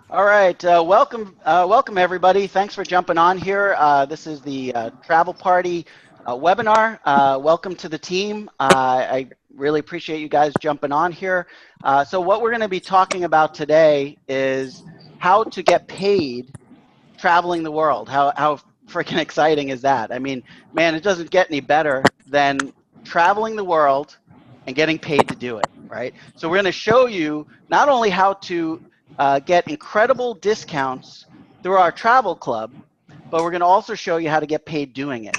All right, welcome everybody. Thanks for jumping on here. This is the Travel Party webinar. Welcome to the team. I really appreciate you guys jumping on here. So what we're going to be talking about today is how to get paid traveling the world. How freaking exciting is that? I mean, man, it doesn't get any better than traveling the world and getting paid to do it, right? So we're going to show you not only how to get incredible discounts through our travel club, but we're going to also show you how to get paid doing it.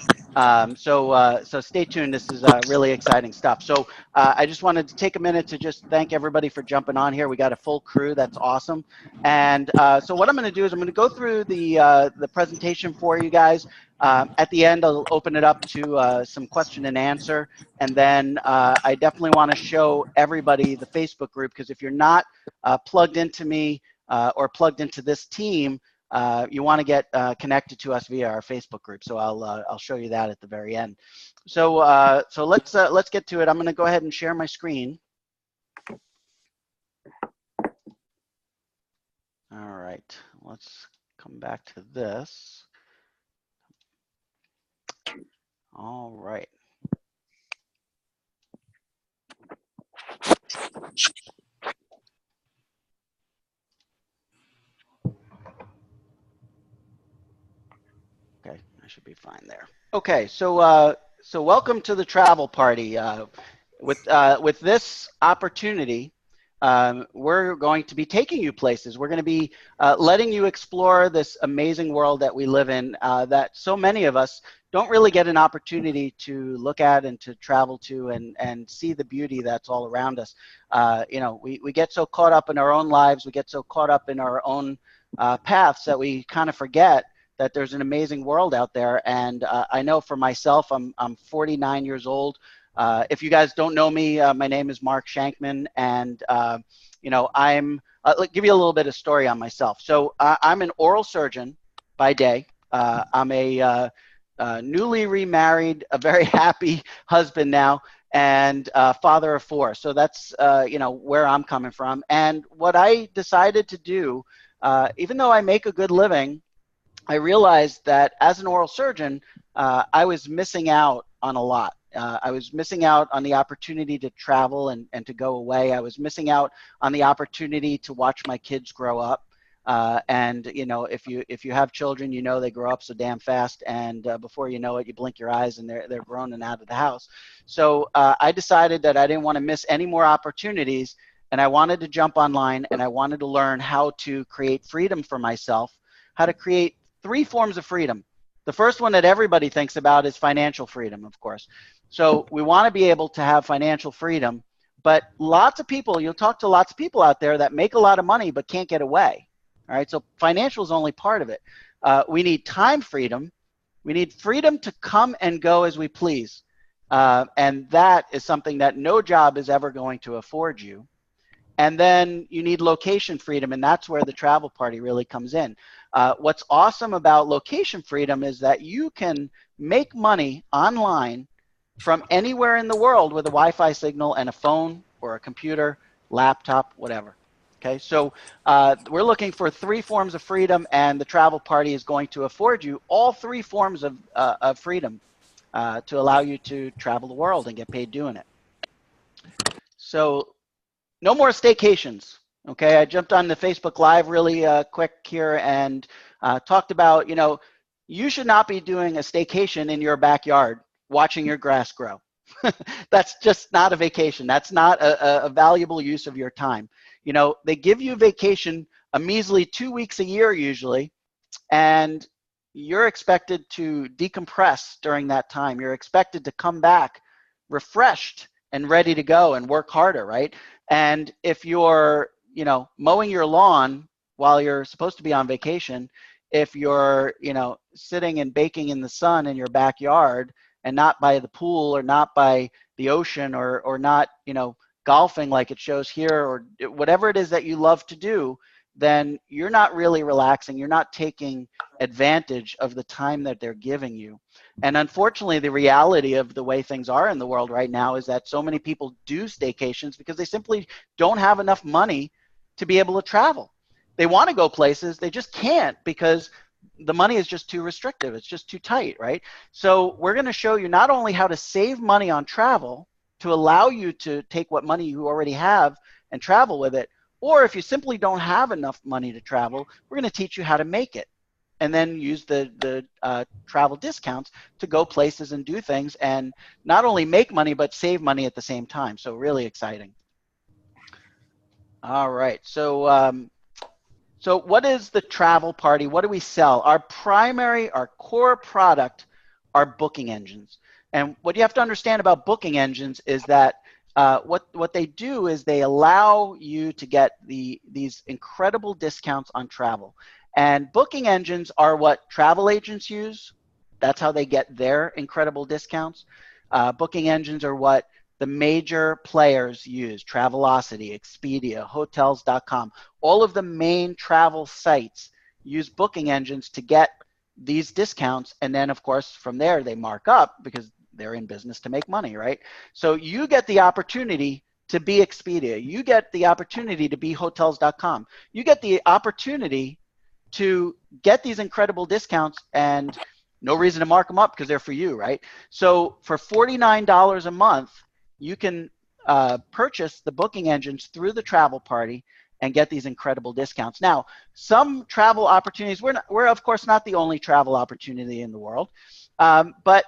So stay tuned. This is really exciting stuff. So I just wanted to take a minute to just thank everybody for jumping on here. We got a full crew. That's awesome. And so what I'm going to do is I'm going to go through the presentation for you guys. At the end, I'll open it up to some question and answer. And then I definitely want to show everybody the Facebook group, because if you're not plugged into me or plugged into this team, you want to get connected to us via our Facebook group. So I'll show you that at the very end. So let's get to it. I'm going to go ahead and share my screen. All right, let's come back to this. All right. Okay, I should be fine there. Okay, so welcome to the Travel Party. With this opportunity, we're going to be taking you places. We're going to be letting you explore this amazing world that we live in, that so many of us don't really get an opportunity to look at and to travel to and see the beauty that's all around us. We get so caught up in our own lives, we get so caught up in our own paths that we kind of forget that there's an amazing world out there. And I know for myself, I'm 49 years old. If you guys don't know me, my name is Mark Shankman, and I'll give you a little bit of story on myself. So I'm an oral surgeon by day. I'm a newly remarried, a very happy husband now, and father of four. So that's where I'm coming from. And what I decided to do, even though I make a good living, I realized that as an oral surgeon, I was missing out on a lot. I was missing out on the opportunity to travel and to go away. I was missing out on the opportunity to watch my kids grow up. And if you have children, they grow up so damn fast, and before you know it, you blink your eyes and they're grown and out of the house. So I decided that I didn't want to miss any more opportunities, and I wanted to jump online and I wanted to learn how to create freedom for myself, how to create 3 forms of freedom. The first one that everybody thinks about is financial freedom, of course. So we want to be able to have financial freedom, but lots of people, you'll talk to lots of people out there that make a lot of money but can't get away. All right, so financial is only part of it. We need time freedom. We need freedom to come and go as we please. And that is something that no job is ever going to afford you. And then you need location freedom, and that's where the Travel Party really comes in. What's awesome about location freedom is that you can make money online from anywhere in the world with a Wi-Fi signal and a phone or a computer, laptop, whatever. Okay, so we're looking for 3 forms of freedom, and the Travel Party is going to afford you all 3 forms of freedom to allow you to travel the world and get paid doing it. So no more staycations. Okay, I jumped on the Facebook Live really quick here and talked about, you should not be doing a staycation in your backyard watching your grass grow. That's just not a vacation. That's not a valuable use of your time. They give you vacation a measly 2 weeks a year usually, and you're expected to decompress during that time. You're expected to come back refreshed and ready to go and work harder, right? And if you're, mowing your lawn while you're supposed to be on vacation, if you're, sitting and baking in the sun in your backyard and not by the pool or not by the ocean or not, golfing like it shows here or whatever it is that you love to do, then you're not really relaxing. You're not taking advantage of the time that they're giving you. And unfortunately, the reality of the way things are in the world right now is that so many people do staycations because they simply don't have enough money to be able to travel. they want to go places, they just can't because the money is just too restrictive. It's just too tight, right? So we're going to show you not only how to save money on travel to allow you to take what money you already have and travel with it, or if you simply don't have enough money to travel, we're going to teach you how to make it and then use the travel discounts to go places and do things and not only make money, but save money at the same time. So really exciting. All right. So what is the travel party? What do we sell? Our core product are booking engines. And what you have to understand about booking engines is that what they do is they allow you to get these incredible discounts on travel. And booking engines are what travel agents use. That's how they get their incredible discounts. Booking engines are what the major players use: Travelocity, Expedia, Hotels.com. All of the main travel sites use booking engines to get these discounts. And then, of course, from there, they mark up because they're in business to make money, right? So you get the opportunity to be Expedia. You get the opportunity to be Hotels.com. You get the opportunity to get these incredible discounts and no reason to mark them up because they're for you, right? So for $49 a month, you can purchase the booking engines through the travel party and get these incredible discounts. Now, some travel opportunities, we're of course not the only travel opportunity in the world, but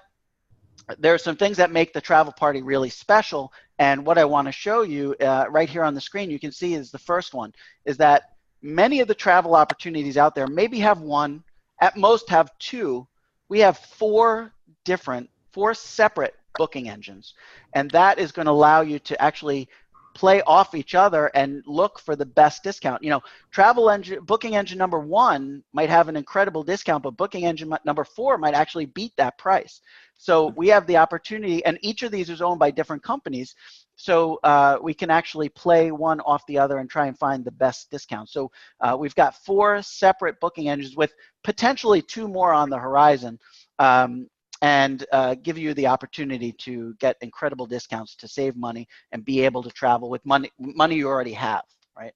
there are some things that make the travel party really special. And what I want to show you right here on the screen, you can see is the first one, is that many of the travel opportunities out there maybe have one, at most have two. We have four separate booking engines. And that is going to allow you to actually play off each other and look for the best discount. You know, booking engine number one might have an incredible discount, but booking engine number four might actually beat that price. So we have the opportunity, and each of these is owned by different companies. So we can actually play one off the other and try and find the best discount. So we've got four separate booking engines with potentially two more on the horizon. And give you the opportunity to get incredible discounts to save money and be able to travel with money you already have, right?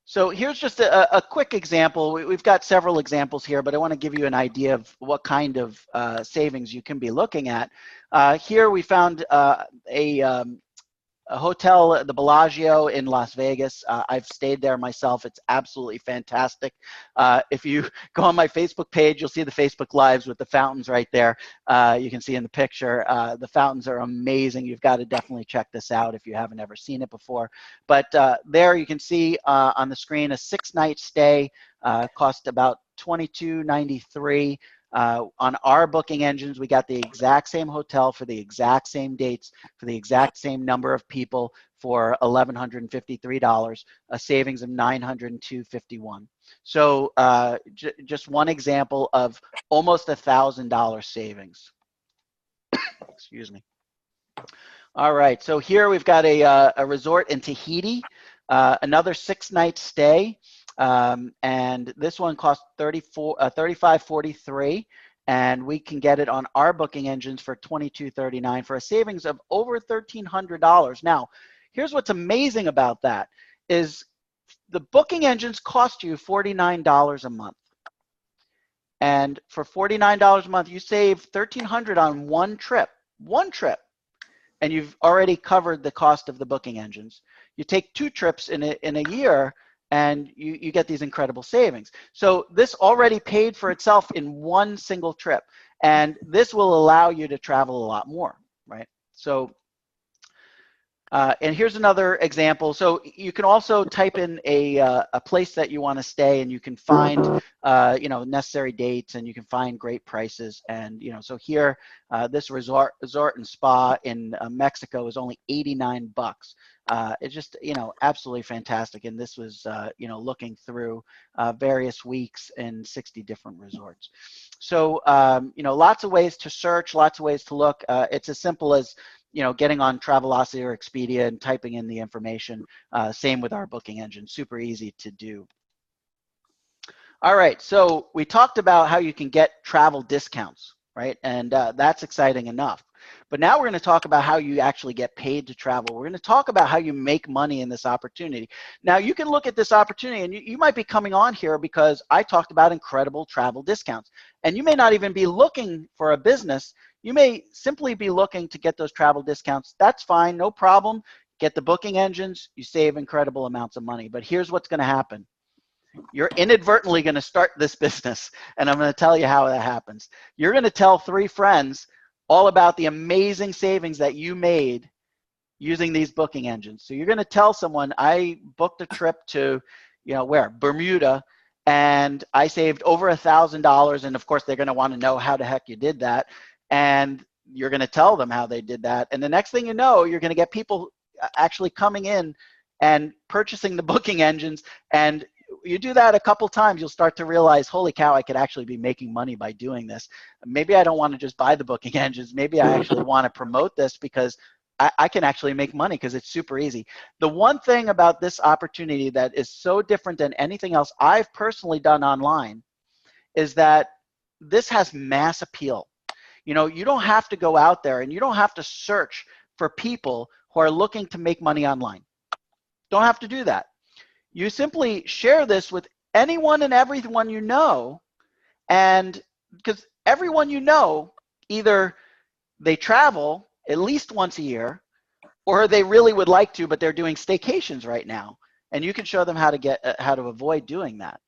So here's just a quick example. We've got several examples here, but I want to give you an idea of what kind of savings you can be looking at. Here we found a hotel, the Bellagio in Las Vegas. I've stayed there myself. It's absolutely fantastic. If you go on my Facebook page, you'll see the Facebook Lives with the fountains right there. You can see in the picture, the fountains are amazing. You've got to definitely check this out if you haven't ever seen it before. But there you can see on the screen a 6-night stay, cost about $22.93. On our booking engines, we got the exact same hotel for the exact same dates, for the exact same number of people for $1,153, a savings of $902.51. So just one example of almost $1,000 savings. Excuse me. All right, so here we've got a resort in Tahiti, another 6-night stay. And this one costs $35.43, and we can get it on our booking engines for $22.39 for a savings of over $1,300. Now, here's what's amazing about that is the booking engines cost you $49 a month. And for $49 a month, you save $1,300 on one trip, and you've already covered the cost of the booking engines. You take 2 trips in a year, and you get these incredible savings. So this already paid for itself in one single trip, and this will allow you to travel a lot more, right? So, and here's another example. So you can also type in a place that you want to stay, and you can find you know, necessary dates, and you can find great prices. And you know, so here this resort and spa in Mexico is only $89. It's just, you know, absolutely fantastic. And this was you know, looking through various weeks in 60 different resorts. So you know, lots of ways to search, lots of ways to look. It's as simple as, you know, getting on Travelocity or Expedia and typing in the information. Same with our booking engine, super easy to do. All right, so we talked about how you can get travel discounts, right? And that's exciting enough. But now we're going to talk about how you actually get paid to travel. We're going to talk about how you make money in this opportunity. Now, you can look at this opportunity, and you might be coming on here because I talked about incredible travel discounts. And you may not even be looking for a business. You may simply be looking to get those travel discounts. That's fine, no problem. Get the booking engines, you save incredible amounts of money. But here's what's going to happen. You're inadvertently going to start this business, and I'm going to tell you how that happens. You're going to tell 3 friends all about the amazing savings that you made using these booking engines. So you're going to tell someone, I booked a trip to, where? Bermuda, and I saved over $1,000, and of course they're going to want to know how the heck you did that, and you're going to tell them how they did that, and the next thing you know, you're going to get people actually coming in and purchasing the booking engines. And you do that a couple times, you'll start to realize, holy cow, I could actually be making money by doing this. Maybe I don't want to just buy the booking engines. Maybe I actually want to promote this because I can actually make money because it's super easy. The one thing about this opportunity that is so different than anything else I've personally done online is that this has mass appeal. You don't have to go out there and you don't have to search for people who are looking to make money online. Don't have to do that. You simply share this with anyone and everyone you know, and because everyone you know, either they travel at least once a year, or they really would like to, but they're doing staycations right now, and you can show them how to avoid doing that.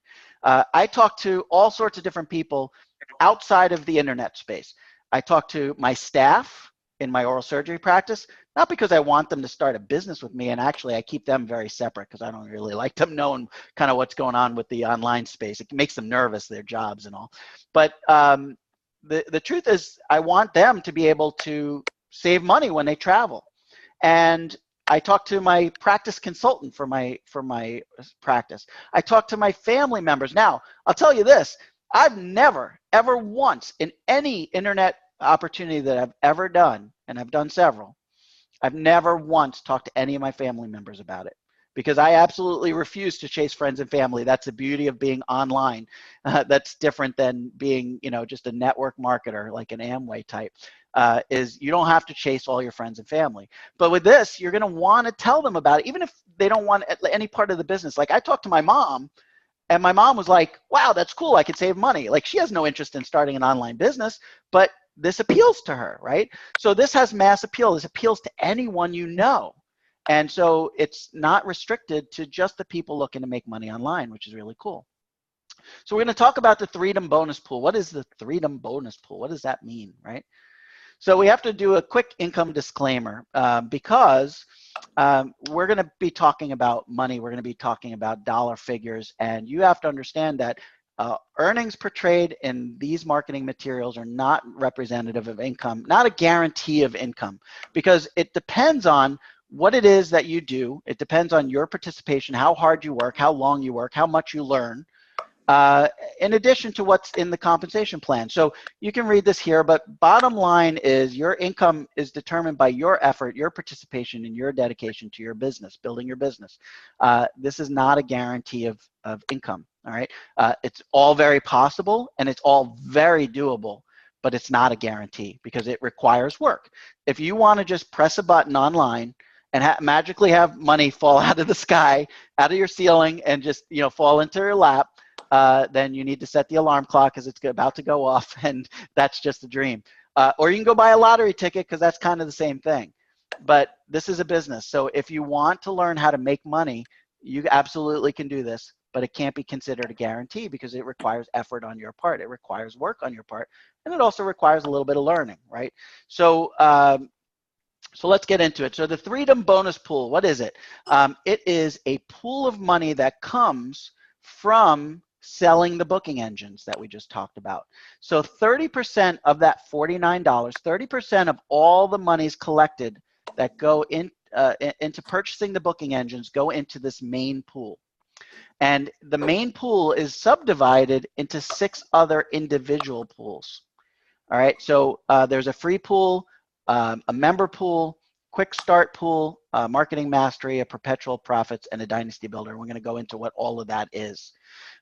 I talk to all sorts of different people outside of the internet space. I talk to my staff in my oral surgery practice, not because I want them to start a business with me, and actually I keep them very separate because I don't really like them knowing kind of what's going on with the online space. It makes them nervous, their jobs and all. But the truth is, I want them to be able to save money when they travel. And I talk to my practice consultant for my practice. I talk to my family members. Now, I'll tell you this, I've never, ever once in any internet opportunity that I've ever done, and I've done several, I've never once talked to any of my family members about it because I absolutely refuse to chase friends and family. That's the beauty of being online. That's different than being, just a network marketer like an Amway type. Is you don't have to chase all your friends and family. But with this, you're going to want to tell them about it, even if they don't want any part of the business. Like I talked to my mom, and my mom was like, wow, that's cool. I could save money. Like she has no interest in starting an online business, but this appeals to her, right? So this has mass appeal. This appeals to anyone you know. And so it's not restricted to just the people looking to make money online, which is really cool. So we're going to talk about the Freedom Bonus Pool. What is the Freedom Bonus Pool? What does that mean, right? So we have to do a quick income disclaimer because we're going to be talking about money. We're going to be talking about dollar figures. And you have to understand that earnings portrayed in these marketing materials are not representative of income, not a guarantee of income, because it depends on what it is that you do. It depends on your participation, how hard you work, how long you work, how much you learn, in addition to what's in the compensation plan. So you can read this here, but bottom line is your income is determined by your effort, your participation, and your dedication to your business, building your business. This is not a guarantee of income, all right? It's all very possible, and it's all very doable, but it's not a guarantee because it requires work. If you want to just press a button online and magically have money fall out of the sky, out of your ceiling, and just fall into your lap, then you need to set the alarm clock because it's about to go off, and that's just a dream. Or you can go buy a lottery ticket because that's kind of the same thing. But this is a business. So if you want to learn how to make money, you absolutely can do this, but it can't be considered a guarantee because it requires effort on your part. It requires work on your part, and it also requires a little bit of learning, right? So so let's get into it. So the Freedom Bonus Pool, what is it? It is a pool of money that comes from selling the booking engines that we just talked about. So 30% of that $49, 30% of all the monies collected that go into purchasing the booking engines go into this main pool. And the main pool is subdivided into 6 other individual pools. All right, so there's a free pool, a member pool, quick start pool, marketing mastery, a perpetual profits, and a dynasty builder. We're going to go into what all of that is.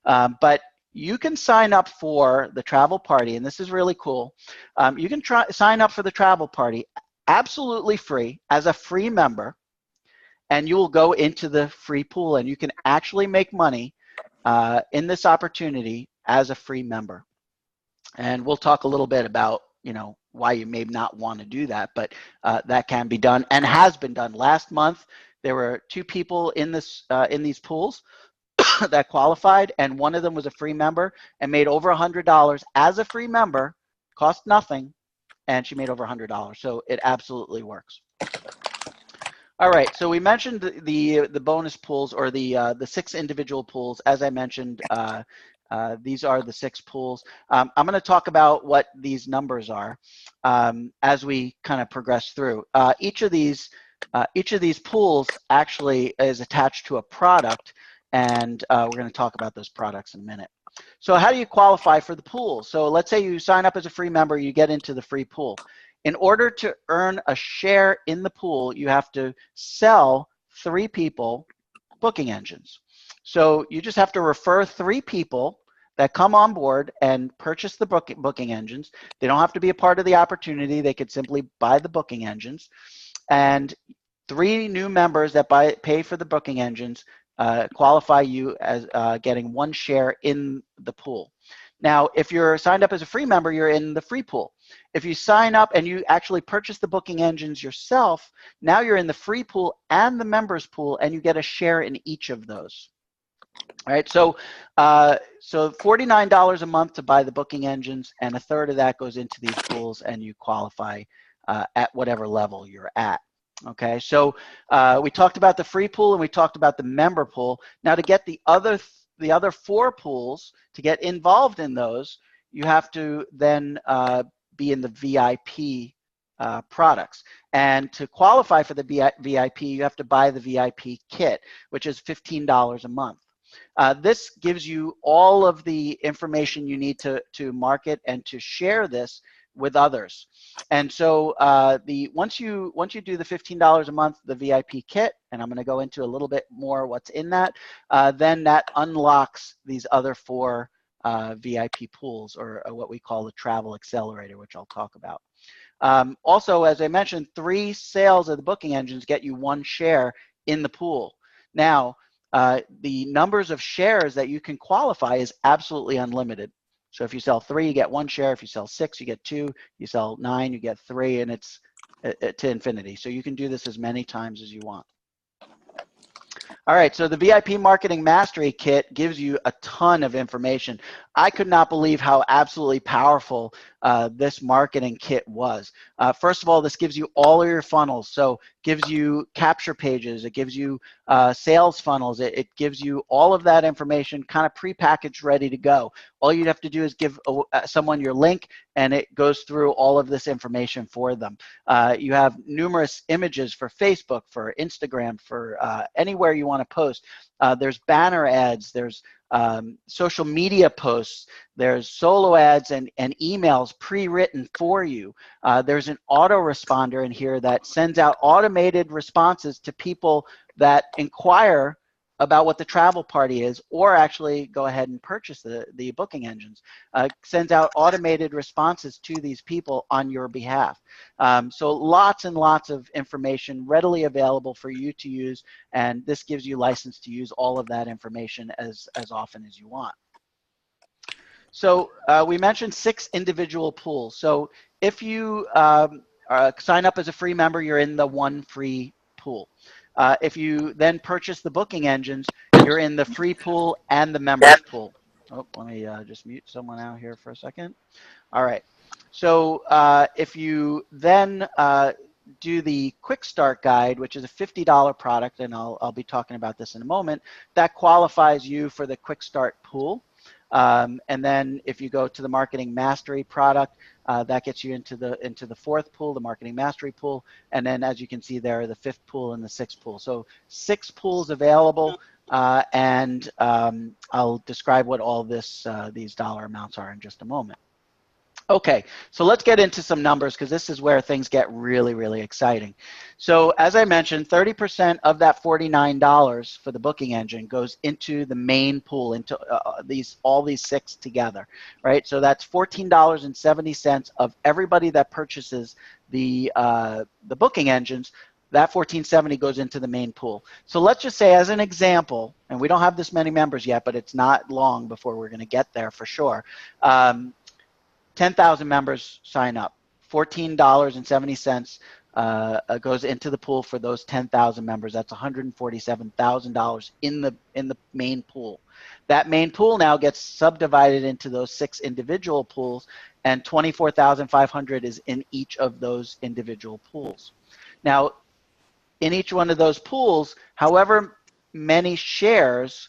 But you can sign up for the travel party, and this is really cool. You can sign up for the travel party absolutely free as a free member, and you will go into the free pool, and you can actually make money in this opportunity as a free member. And we'll talk a little bit about, you know, why you may not want to do that, but that can be done and has been done. Last month, there were 2 people in these pools that qualified, and one of them was a free member and made over $100 as a free member, cost nothing, and she made over $100. So it absolutely works. All right, so we mentioned the bonus pools, or the 6 individual pools. As I mentioned, these are the 6 pools. I'm going to talk about what these numbers are as we kind of progress through. Each of these pools actually is attached to a product, and we're going to talk about those products in a minute. So how do you qualify for the pool? So let's say you sign up as a free member, you get into the free pool. In order to earn a share in the pool, you have to sell 3 people booking engines. So you just have to refer 3 people that come on board and purchase the booking engines. They don't have to be a part of the opportunity. They could simply buy the booking engines. And 3 new members that pay for the booking engines qualify you as getting 1 share in the pool. Now, if you're signed up as a free member, you're in the free pool. If you sign up and you actually purchase the booking engines yourself, now you're in the free pool and the members pool, and you get a share in each of those. All right, so $49 a month to buy the booking engines, and a third of that goes into these pools, and you qualify at whatever level you're at. Okay, so we talked about the free pool and we talked about the member pool. Now, to get the other 4 pools, to get involved in those, you have to then be in the VIP products. And to qualify for the VIP, you have to buy the VIP kit, which is $15 a month. This gives you all of the information you need to market and to share this with others. And so once you do the $15 a month, the VIP kit, and I'm going to go into a little bit more what's in that, then that unlocks these other 4 VIP pools, or what we call the travel accelerator, which I'll talk about. Also, as I mentioned, 3 sales of the booking engines get you 1 share in the pool. Now, the numbers of shares that you can qualify is absolutely unlimited. So if you sell 3, you get 1 share. If you sell 6, you get 2. You sell 9, you get 3, and it's to infinity. So you can do this as many times as you want. All right, so the VIP Marketing Mastery Kit gives you a ton of information. I could not believe how absolutely powerful this marketing kit was. First of all, this gives you all of your funnels. So gives you capture pages, it gives you sales funnels, it gives you all of that information kind of prepackaged, ready to go. All you have to do is give someone your link, and it goes through all of this information for them. You have numerous images for Facebook, for Instagram, for anywhere you want to post. There's banner ads, there's social media posts, there's solo ads and emails pre-written for you. There's an autoresponder in here that sends out automated responses to people that inquire about what the travel party is, or actually go ahead and purchase the booking engines. Sends out automated responses to these people on your behalf. So lots and lots of information readily available for you to use, and this gives you license to use all of that information as often as you want. So we mentioned 6 individual pools. So if you sign up as a free member, you're in the 1 free pool. If you then purchase the booking engines, you're in the free pool and the members pool. Oh, let me just mute someone out here for a second. All right. So if you then do the Quick Start Guide, which is a $50 product, and I'll be talking about this in a moment, that qualifies you for the Quick Start pool. And then if you go to the Marketing Mastery product, that gets you into the 4th pool, the Marketing Mastery pool, and then as you can see there, the 5th pool and the 6th pool. So 6 pools available, and I'll describe what all these dollar amounts are in just a moment. Okay, so let's get into some numbers because this is where things get really, really exciting. So as I mentioned, 30% of that $49 for the booking engine goes into the main pool, into all these six together, right? So that's $14.70 of everybody that purchases the booking engines. That 1470 goes into the main pool. So let's just say, as an example, and we don't have this many members yet, but it's not long before we're going to get there for sure. 10,000 members sign up. $14.70 goes into the pool for those 10,000 members. That's $147,000 in the main pool. That main pool now gets subdivided into those six individual pools, and 24,500 is in each of those individual pools. Now, in each one of those pools, however many shares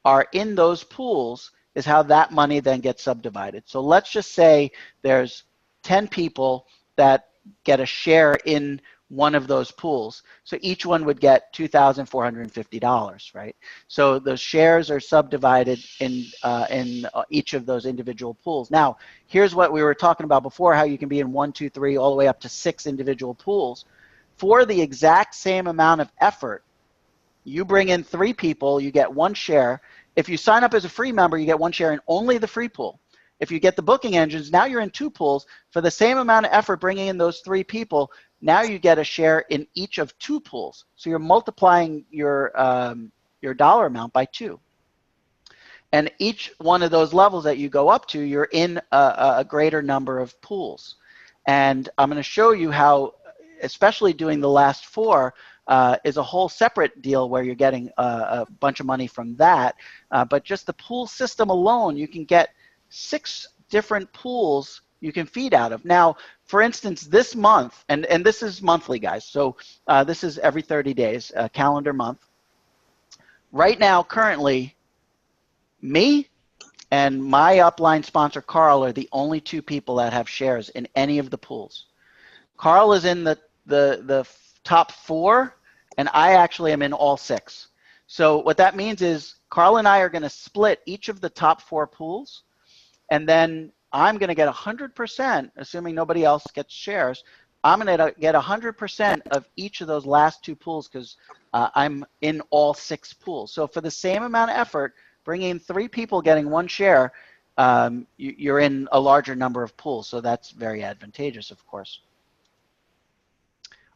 are in those pools is how that money then gets subdivided. So let's just say there's 10 people that get a share in one of those pools. So each one would get $2,450, right? So those shares are subdivided in each of those individual pools. Now, here's what we were talking about before, how you can be in 1, 2, 3, all the way up to 6 individual pools. For the exact same amount of effort, you bring in 3 people, you get 1 share. If you sign up as a free member, you get 1 share in only the free pool. If you get the booking engines, now you're in 2 pools. For the same amount of effort bringing in those 3 people, now you get a share in each of 2 pools. So you're multiplying your dollar amount by 2. And each one of those levels that you go up to, you're in a greater number of pools. And I'm going to show you how, especially doing the last 4, is a whole separate deal where you're getting a bunch of money from that. But just the pool system alone, you can get 6 different pools you can feed out of. Now, for instance, this month, and this is monthly, guys. So this is every 30 days, a calendar month. Right now, currently, me and my upline sponsor, Carl, are the only 2 people that have shares in any of the pools. Carl is in the top 4, and I actually am in all 6. So what that means is Carl and I are going to split each of the top 4 pools, and then I'm going to get 100%, assuming nobody else gets shares. I'm going to get 100% of each of those last 2 pools because I'm in all 6 pools. So for the same amount of effort, bringing in 3 people getting 1 share, you're in a larger number of pools. So that's very advantageous, of course.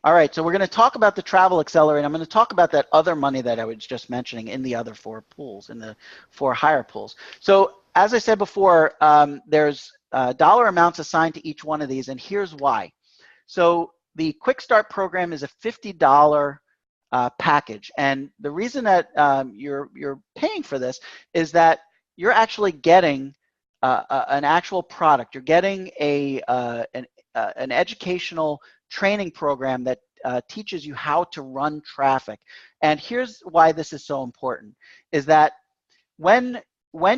All right, so we're going to talk about the travel accelerator. I'm going to talk about that other money that I was just mentioning in the other 4 pools, in the 4 higher pools. So as I said before, there's dollar amounts assigned to each one of these, and here's why. So the Quick Start program is a $50 package, and the reason that you're paying for this is that you're actually getting an actual product. You're getting an educational training program that teaches you how to run traffic. And here's why this is so important, is that when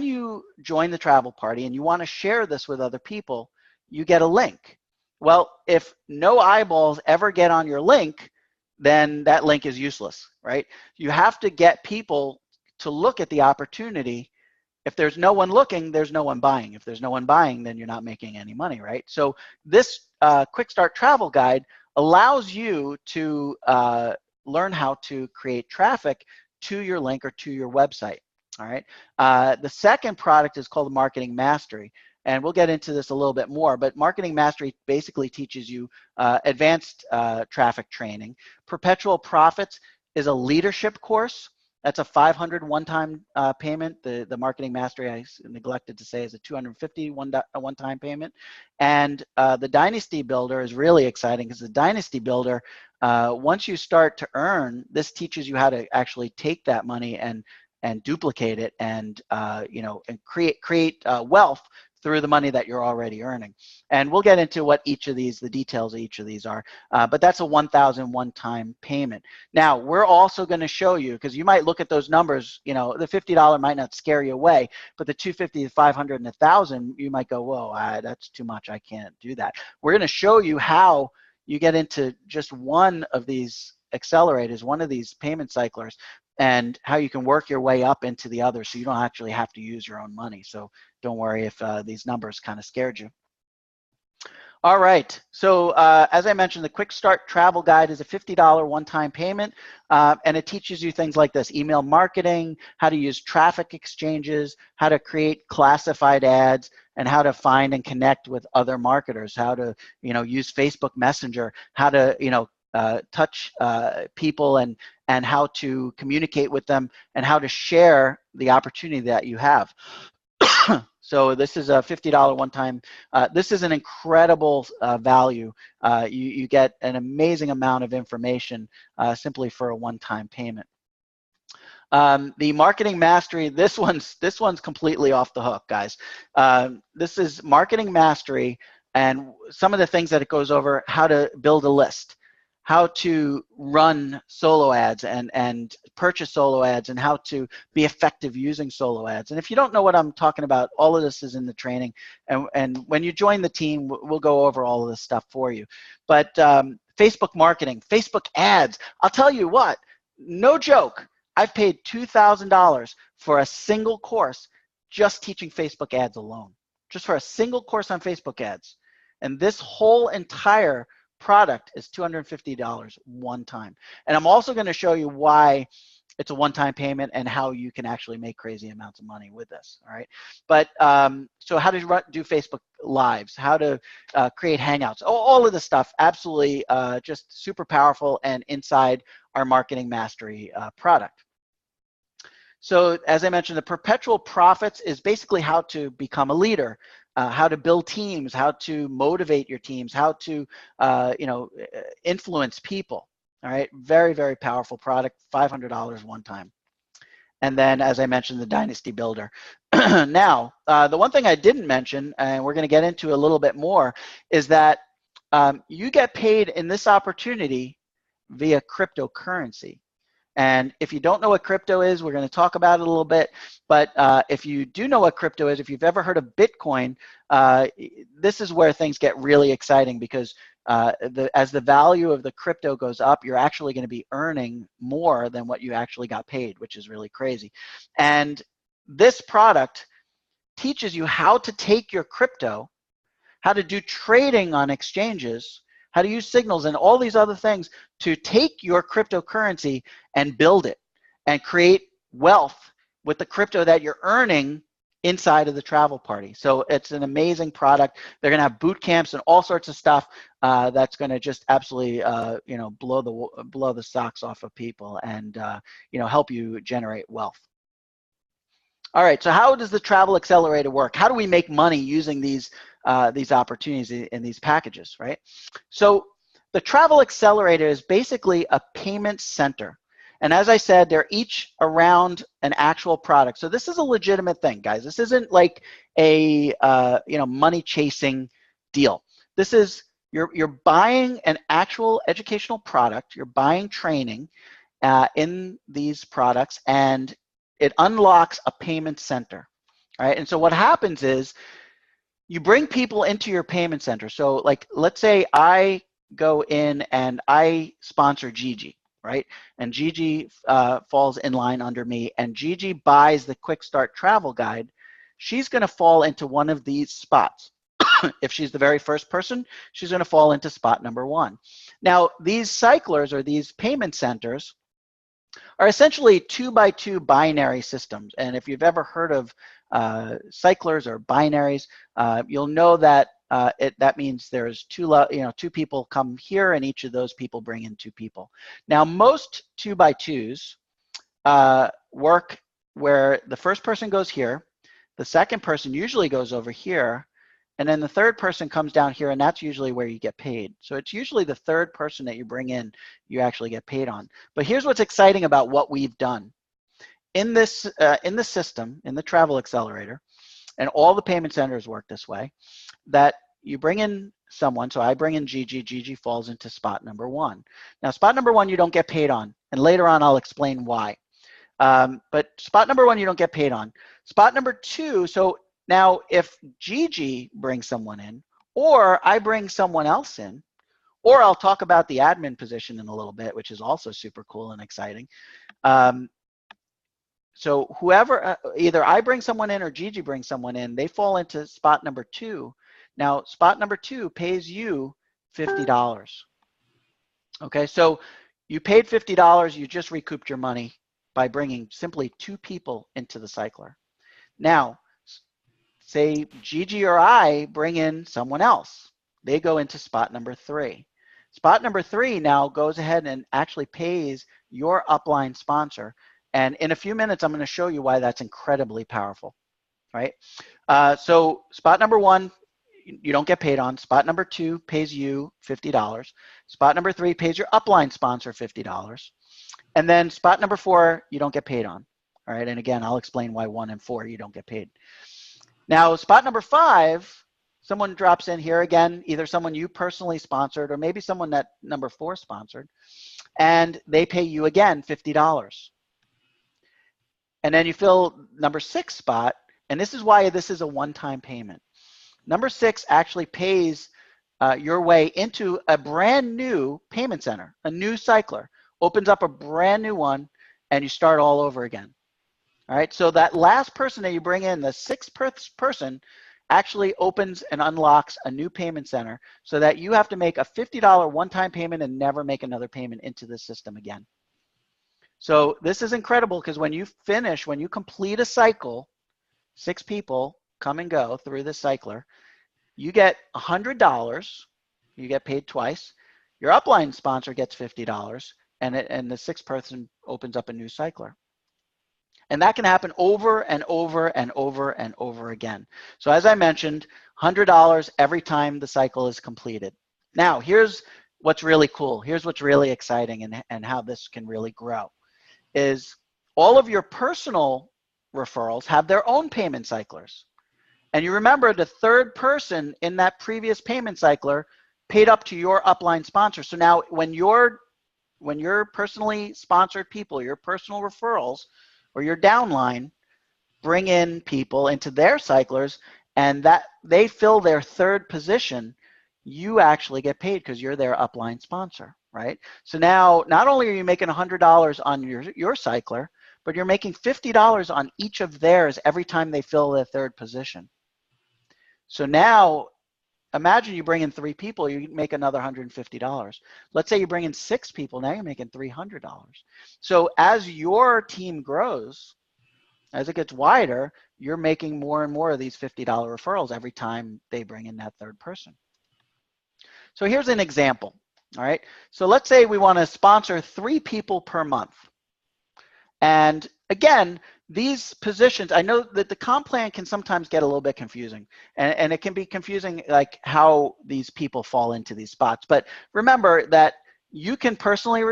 you join the travel party and you want to share this with other people, you get a link. Well, if no eyeballs ever get on your link, then that link is useless, right? You have to get people to look at the opportunity. If there's no one looking, there's no one buying. If there's no one buying, then you're not making any money, right? So this Quick Start Travel Guide allows you to learn how to create traffic to your link or to your website, all right? The second product is called Marketing Mastery, and we'll get into this a little bit more, but Marketing Mastery basically teaches you advanced traffic training. Perpetual Profits is a leadership course. That's a $500 one-time payment. The Marketing Mastery, I neglected to say, is a $250 one-time payment. And the Dynasty Builder is really exciting because the Dynasty Builder, once you start to earn, this teaches you how to actually take that money and duplicate it and and create wealth through the money that you're already earning. And we'll get into what each of these, the details of each of these are, but that's a $1,000 one-time payment. Now, we're also going to show you, because you might look at those numbers, the $50 might not scare you away, but the $250, the $500, and $1,000, you might go, whoa, that's too much, I can't do that. We're going to show you how you get into just one of these accelerators, one of these payment cyclers, and how you can work your way up into the others so you don't actually have to use your own money. So don't worry if these numbers kind of scared you. All right. So as I mentioned, the Quick Start Travel Guide is a $50 one-time payment, and it teaches you things like this: email marketing, how to use traffic exchanges, how to create classified ads, and how to find and connect with other marketers, how to use Facebook Messenger, how to touch people and how to communicate with them, and how to share the opportunity that you have. So this is a $50 one-time. This is an incredible value. You get an amazing amount of information simply for a one-time payment. The Marketing Mastery, this one's completely off the hook, guys. This is Marketing Mastery, and some of the things that it goes over: how to build a list, how to run solo ads and purchase solo ads, and how to be effective using solo ads. And if you don't know what I'm talking about, all of this is in the training. And when you join the team, we'll go over all of this stuff for you. But Facebook marketing, Facebook ads, I'll tell you what, no joke, I've paid $2,000 for a single course just teaching Facebook ads alone, just for a single course on Facebook ads. And this whole entire product is $250 one time. And I'm also going to show you why it's a one-time payment and how you can actually make crazy amounts of money with this. All right. But so how to do Facebook Lives, how to create Hangouts, all of this stuff, absolutely just super powerful and inside our Marketing Mastery product. So as I mentioned, the Perpetual Profits is basically how to become a leader, how to build teams, how to motivate your teams, how to influence people. All right, very, very powerful product, $500 one time. And then, as I mentioned, the Dynasty Builder. Now, the one thing I didn't mention, and we're going to get into a little bit more, is that you get paid in this opportunity via cryptocurrency. And if you don't know what crypto is, we're going to talk about it a little bit. But if you do know what crypto is, if you've ever heard of Bitcoin, this is where things get really exciting, because as the value of the crypto goes up, you're actually going to be earning more than what you actually got paid, which is really crazy. And this product teaches you how to take your crypto, how to do trading on exchanges, how to use signals and all these other things to take your cryptocurrency and build it and create wealth with the crypto that you're earning inside of the travel party. So it's an amazing product. They're going to have boot camps and all sorts of stuff that's going to just absolutely blow the socks off of people and help you generate wealth. All right, so how does the Travel Accelerator work? How do we make money using these opportunities in these packages, right? So the Travel Accelerator is basically a payment center. And as I said, they're each around an actual product. So this is a legitimate thing, guys. This isn't like a money chasing deal. This is you're buying an actual educational product. You're buying training in these products, and it unlocks a payment center. All right. And so what happens is you bring people into your payment center. So like, let's say I go in and I sponsor Gigi, right? And Gigi falls in line under me, and Gigi buys the Quick Start Travel Guide. She's going to fall into one of these spots. If she's the very first person, she's going to fall into spot number 1. Now, these cyclers, or these payment centers, are essentially 2x2 binary systems. And if you've ever heard of cyclers or binaries, you'll know that that means there's two people come here, and each of those people bring in 2 people. Now, most 2x2s work where the first person goes here, the second person usually goes over here, and then the third person comes down here, and that's usually where you get paid. So it's usually the third person that you bring in you actually get paid on. But here's what's exciting about what we've done. In this system, in the Travel Accelerator, and all the payment centers work this way, that you bring in someone. So I bring in Gigi. Gigi falls into spot number 1. Now, spot number 1 you don't get paid on, and later on I'll explain why. But spot number 1 you don't get paid on. Spot number 2, so now if Gigi brings someone in, or I bring someone else in, or I'll talk about the admin position in a little bit, which is also super cool and exciting. So whoever, either I bring someone in or Gigi brings someone in, they fall into spot number 2. Now, spot number 2 pays you $50. Okay, so you paid $50, you just recouped your money by bringing simply 2 people into the cycler. Now, say Gigi or I bring in someone else. They go into spot number 3. Spot number 3 now goes ahead and actually pays your upline sponsor. And in a few minutes, I'm going to show you why that's incredibly powerful, right? So spot number 1, you don't get paid on. Spot number 2 pays you $50. Spot number 3 pays your upline sponsor $50. And then spot number 4, you don't get paid on. All right, and again, I'll explain why 1 and 4 you don't get paid. Now, spot number 5, someone drops in here again, either someone you personally sponsored or maybe someone that number 4 sponsored, and they pay you again $50. And then you fill number 6 spot, and this is why this is a one-time payment. Number 6 actually pays your way into a brand new payment center, a new cycler, opens up a brand new one, and you start all over again. All right, so that last person that you bring in, the 6th person, actually opens and unlocks a new payment center so that you have to make a $50 one-time payment and never make another payment into the system again. So this is incredible because when you finish, when you complete a cycle, 6 people come and go through this cycler, you get $100, you get paid twice, your upline sponsor gets $50, and the 6th person opens up a new cycler. And that can happen over and over and over and over again. So as I mentioned, $100 every time the cycle is completed. Now, here's what's really cool. Here's what's really exciting and how this can really grow is all of your personal referrals have their own payment cyclers. And you remember the 3rd person in that previous payment cycler paid up to your upline sponsor. So now when your personally sponsored people, your personal referrals, or your downline bring in people into their cyclers and that they fill their 3rd position, you actually get paid because you're their upline sponsor, right? So now not only are you making $100 on your cycler, but you're making $50 on each of theirs every time they fill their 3rd position. So now imagine you bring in 3 people, you make another $150. Let's say you bring in 6 people, now you're making $300. So as your team grows, as it gets wider, you're making more and more of these $50 referrals every time they bring in that 3rd person. So here's an example, all right? So let's say we want to sponsor 3 people per month. And again, these positions, I know that the comp plan can sometimes get a little bit confusing, and it can be confusing like how these people fall into these spots. But remember that you can personally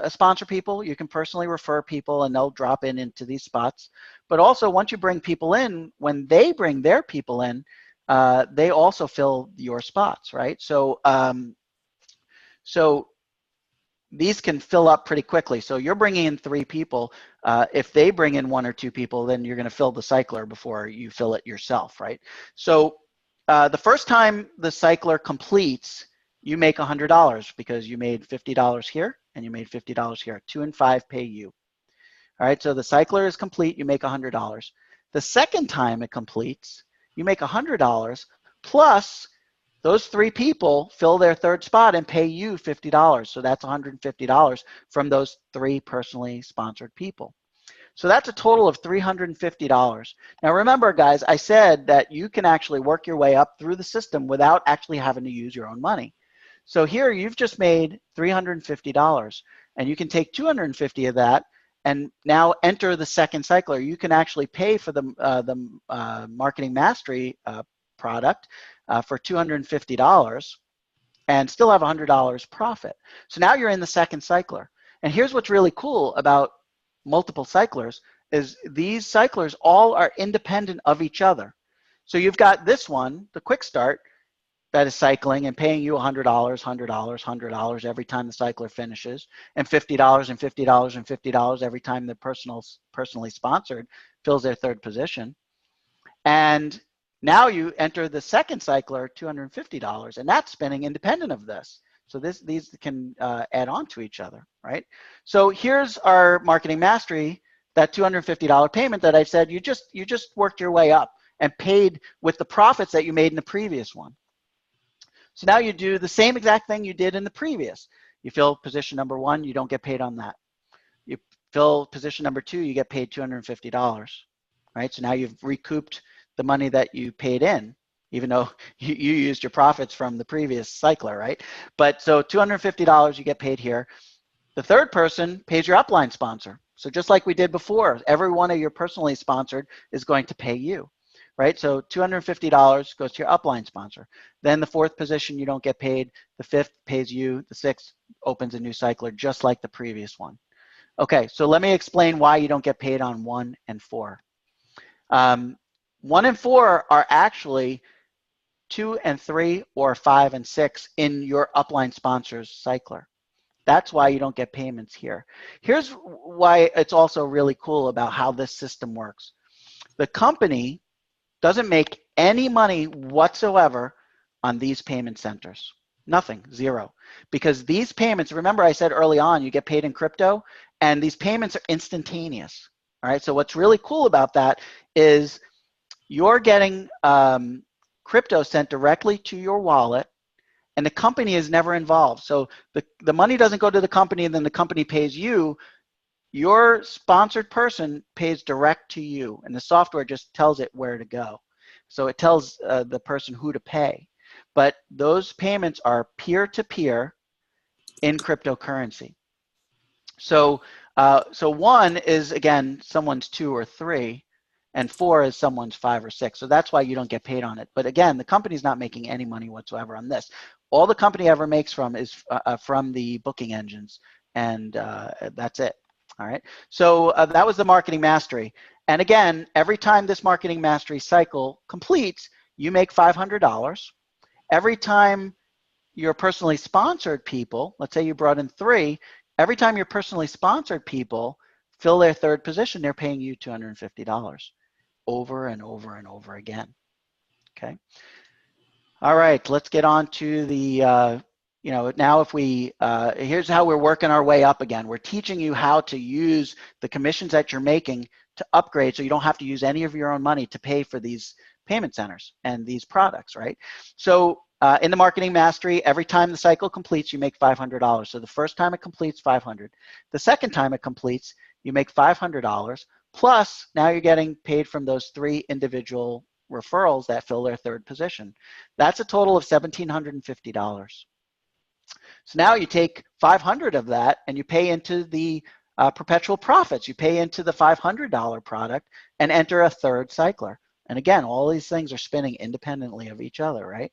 sponsor people, you can personally refer people, and they'll drop into these spots. But also, once you bring people in, when they bring their people in, they also fill your spots, right? So, these can fill up pretty quickly. So you're bringing in 3 people. If they bring in 1 or 2 people, then you're going to fill the cycler before you fill it yourself, right? So the first time the cycler completes, you make $100 because you made $50 here and you made $50 here. 2 and 5 pay you. All right, so the cycler is complete, you make $100. The second time it completes, you make $100 plus those 3 people fill their 3rd spot and pay you $50. So that's $150 from those 3 personally sponsored people. So that's a total of $350. Now remember, guys, I said that you can actually work your way up through the system without actually having to use your own money. So here you've just made $350, and you can take $250 of that and now enter the 2nd cycler. You can actually pay for the Marketing Mastery product for $250 and still have $100 profit. So now you're in the 2nd cycler. And here's what's really cool about multiple cyclers is these cyclers all are independent of each other. So you've got this one, the Quick Start, that is cycling and paying you $100, $100, $100 every time the cycler finishes, and $50 and $50 and $50 every time the personally sponsored fills their 3rd position. And now you enter the 2nd cycler, $250, and that's spinning independent of this. So these can add on to each other, right? So here's our Marketing Mastery, that $250 payment that I said you just worked your way up. and paid with the profits that you made in the previous one. So now you do the same exact thing you did in the previous. You fill position number 1, you don't get paid on that. You fill position number 2, you get paid $250, right? So now you've recouped the money that you paid in, even though you used your profits from the previous cycler, right? But so $250 you get paid here. The third person pays your upline sponsor. So just like we did before, every one of your personally sponsored is going to pay you, right? So $250 goes to your upline sponsor. Then the fourth position, you don't get paid. The fifth pays you. The sixth opens a new cycler, just like the previous one. Okay, so let me explain why you don't get paid on 1 and 4. 1 and 4 are actually 2 and 3 or 5 and 6 in your upline sponsor's cycler. That's why you don't get payments here. Here's why it's also really cool about how this system works. The company doesn't make any money whatsoever on these payment centers. Nothing, zero. Because these payments, remember I said early on, you get paid in crypto, and these payments are instantaneous. All right, so what's really cool about that is you're getting crypto sent directly to your wallet, and the company is never involved. So the money doesn't go to the company and then the company pays you. Your sponsored person pays direct to you, and the software just tells it where to go. So it tells the person who to pay. But those payments are peer-to-peer in cryptocurrency. So, so 1 is, again, someone's 2 or 3, and 4 is someone's 5 or 6. So that's why you don't get paid on it. But again, the company's not making any money whatsoever on this. All the company ever makes from is from the booking engines, and that's it. All right. So that was the marketing mastery. And again, every time this marketing mastery cycle completes, you make $500. Every time your personally sponsored people, let's say you brought in 3, every time your personally sponsored people fill their third position, they're paying you $250 over and over and over again. Okay. All right, let's get on to the, now if we, here's how we're working our way up again. We're teaching you how to use the commissions that you're making to upgrade so you don't have to use any of your own money to pay for these payment centers and these products, right? So in the marketing mastery, every time the cycle completes, you make $500. So the first time it completes, $500. The second time it completes, you make $500. Plus, now you're getting paid from those 3 individual referrals that fill their third position. That's a total of $1,750. So now you take 500 of that and you pay into the perpetual profits. You pay into the $500 product and enter a third cycler. And again, all these things are spinning independently of each other, right?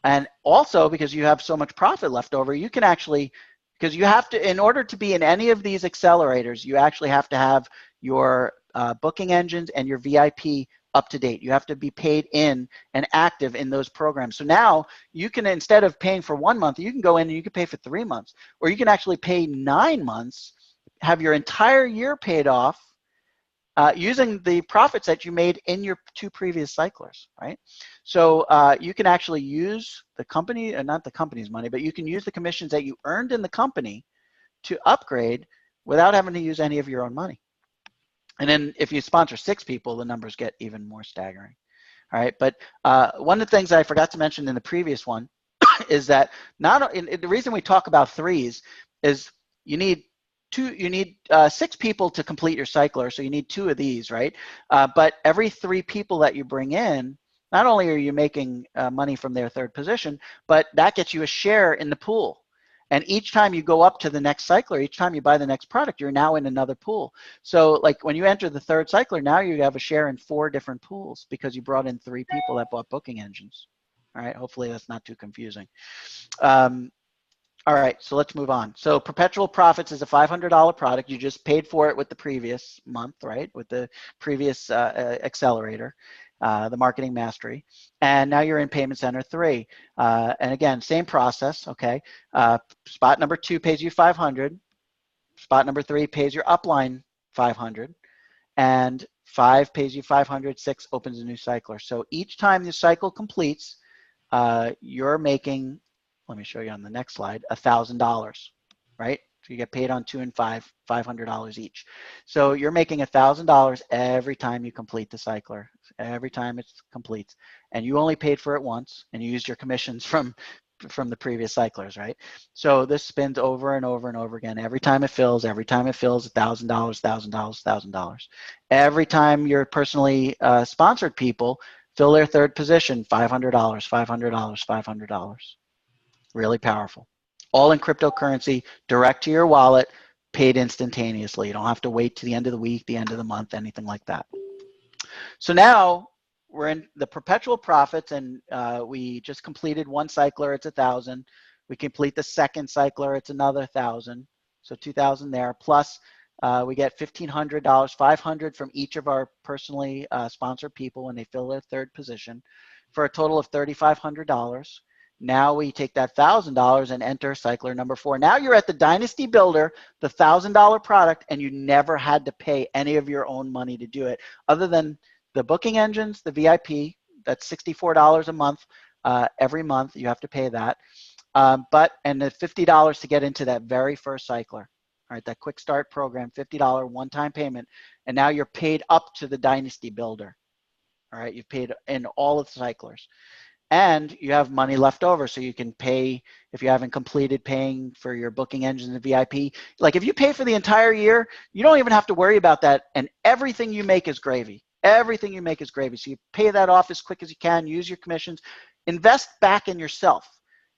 And also, because you have so much profit left over, you can actually, because you have to, in order to be in any of these accelerators, you actually have to have your booking engines and your VIP up to date. You have to be paid in and active in those programs. So now you can, instead of paying for 1 month, you can go in and you can pay for 3 months, or you can actually pay 9 months, have your entire year paid off using the profits that you made in your 2 previous cyclers, right? So you can actually use the company, not the company's money, but you can use the commissions that you earned in the company to upgrade without having to use any of your own money. And then if you sponsor 6 people, the numbers get even more staggering. All right, but one of the things I forgot to mention in the previous one is that the reason we talk about 3s is you need 6 people to complete your cycler, so you need 2 of these, right? But every 3 people that you bring in, not only are you making money from their third position, but that gets you a share in the pool. And each time you go up to the next cycler, each time you buy the next product, you're now in another pool. So like when you enter the third cycler, now you have a share in 4 different pools because you brought in 3 people that bought booking engines. All right, hopefully that's not too confusing. All right, so let's move on. So perpetual profits is a $500 product. You just paid for it with the previous month, right? With the previous accelerator, the marketing mastery. And now you're in payment center 3. And again, same process, okay? Spot number 2 pays you 500. Spot number 3 pays your upline 500. And 5 pays you 500, 6 opens a new cycler. So each time the cycle completes, you're making, let me show you on the next slide, $1,000, right? So you get paid on 2 and 5, $500 each. So you're making $1,000 every time you complete the cycler. every time it completes, and you only paid for it once, and you used your commissions from the previous cyclers, right? So this spins over and over and over again. Every time it fills, $1,000, $1,000, $1,000. Every time your personally sponsored people fill their third position, $500, $500, $500. Really powerful. All in cryptocurrency, direct to your wallet, paid instantaneously. You don't have to wait to the end of the week, the end of the month, anything like that. So now we're in the perpetual profits, and we just completed one cycler, it's 1,000. We complete the second cycler, it's another 1,000. So 2,000 there, plus we get $1,500, $500 from each of our personally sponsored people when they fill their third position, for a total of $3,500. Now we take that $1,000 and enter cycler number 4. Now you're at the Dynasty Builder, the $1,000 product, and you never had to pay any of your own money to do it, other than the booking engines, the VIP. That's $64 a month. Every month you have to pay that. And the $50 to get into that very first cycler. All right, that quick start program, $50 one-time payment, and now you're paid up to the Dynasty Builder. All right, you've paid in all of the cyclers. And you have money left over, so you can pay if you haven't completed paying for your booking engine and VIP. Like if you pay for the entire year, you don't even have to worry about that, and everything you make is gravy. Everything you make is gravy. So you pay that off as quick as you can, use your commissions, invest back in yourself,